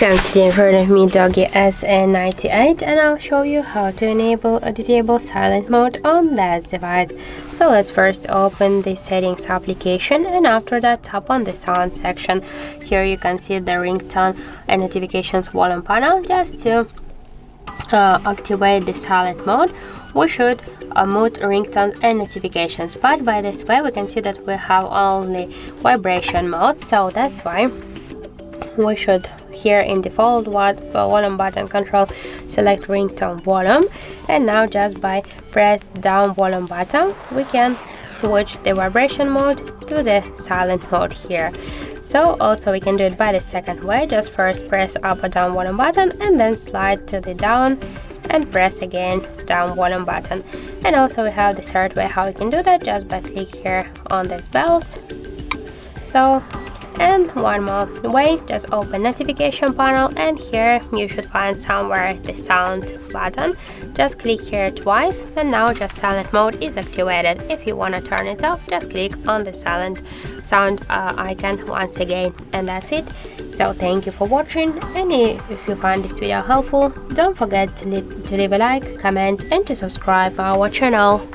Welcome to the Unmute DOOGEE S98, and I'll show you how to enable or disable silent mode on this device. So let's first open the settings application, and after that tap on the sound section. Here you can see the ringtone and notifications volume panel. Just to activate the silent mode, we should mute ringtones and notifications, but by this way we can see that we have only vibration mode, so that's why we should here in default volume button control select ringtone volume, and now just by press down volume button we can switch the vibration mode to the silent mode here. So also we can do it by the second way, just first press up or down volume button and then slide to the down and press again down volume button. And also we have the third way how we can do that, just by click here on these bells. So, and one more way, just open notification panel, and here you should find somewhere the sound button. Just click here twice, and now just silent mode is activated. If you want to turn it off, just click on the silent sound icon once again, and that's it. So thank you for watching, and if you find this video helpful, don't forget to leave a like, comment and to subscribe our channel.